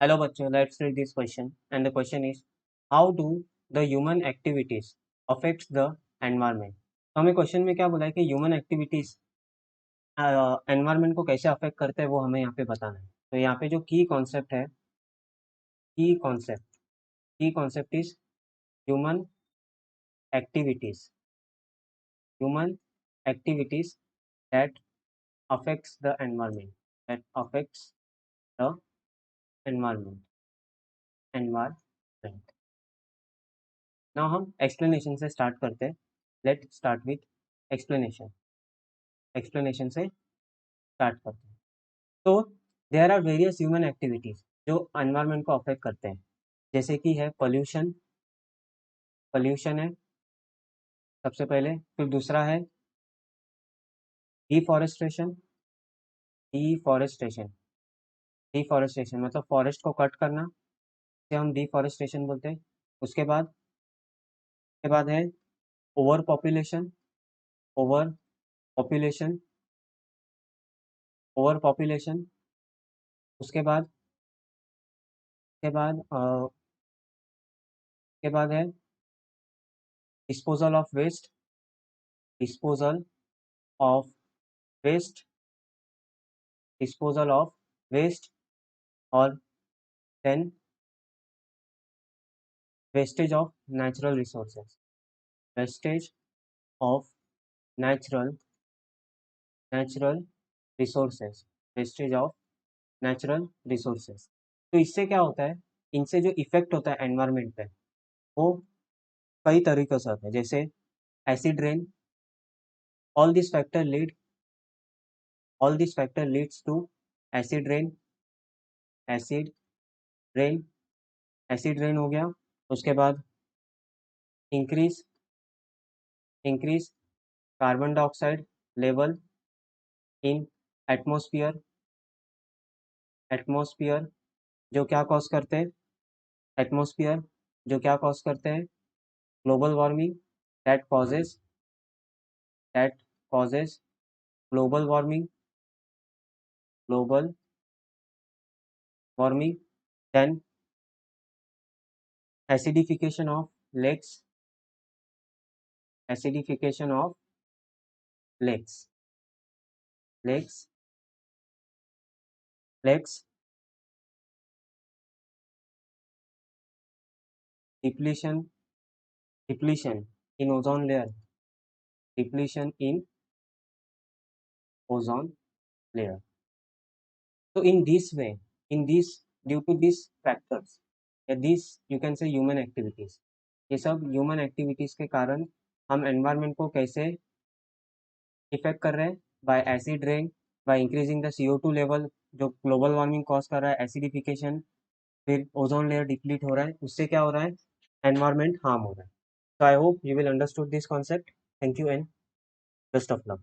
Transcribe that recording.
Hello बच्चों, let's read this question and the question is how do the human activities affects the environment। तो हमें question में क्या बोला है कि ह्यूमन एक्टिविटीज एनवायरनमेंट को कैसे अफेक्ट करते हैं वो हमें यहाँ पे बताना है। तो यहाँ पे जो की कॉन्सेप्ट है, की concept is human activities human activities that affects the environment that affects the environment. Now हम एक्सप्लेनेशन से स्टार्ट करते हैं। लेट स्टार्ट विथ एक्सप्लेनेशन से स्टार्ट करते हैं। तो there are various human activities जो एनवायरनमेंट को अफेक्ट करते हैं, जैसे कि है पोल्यूशन है सबसे पहले, फिर दूसरा है डिफॉरेस्टेशन डिफॉरेस्टेशन डिफॉरेस्टेशन मतलब फॉरेस्ट को कट करना, इसे हम डिफॉरेस्टेशन बोलते हैं। उसके बाद है over population over population over population उसके बाद के बाद के बाद है disposal of waste disposal of waste disposal of waste और then wastage of natural resources wastage of natural natural resources wastage of natural resources. तो इससे क्या होता है, इनसे जो इफेक्ट होता है एनवायरनमेंट पे वो कई तरीकों से होता है, जैसे acid rain. All this factor leads to acid rain acid rain acid rain हो गया। उसके बाद increase increase carbon dioxide level in atmosphere जो क्या कॉज करते हैं एटमॉस्फेयर जो क्या कॉज करते हैं global warming that causes global warming then acidification of lakes acidification of lakes lakes lakes depletion depletion in ozone layer depletion in ozone layer. So in this, due to these factors, these you can say human activities, ये सब human activities के कारण हम environment को कैसे effect कर रहे हैं, bye acid rain, by increasing the CO2 level जो ग्लोबल वार्मिंग कॉज कर रहा है, एसिडिफिकेशन, फिर ओजोन लेयर डिप्लीट हो रहा है, उससे क्या हो रहा है एनवायरनमेंट हार्म हो रहा है। So I hope you will understood this concept. Thank you and best of luck.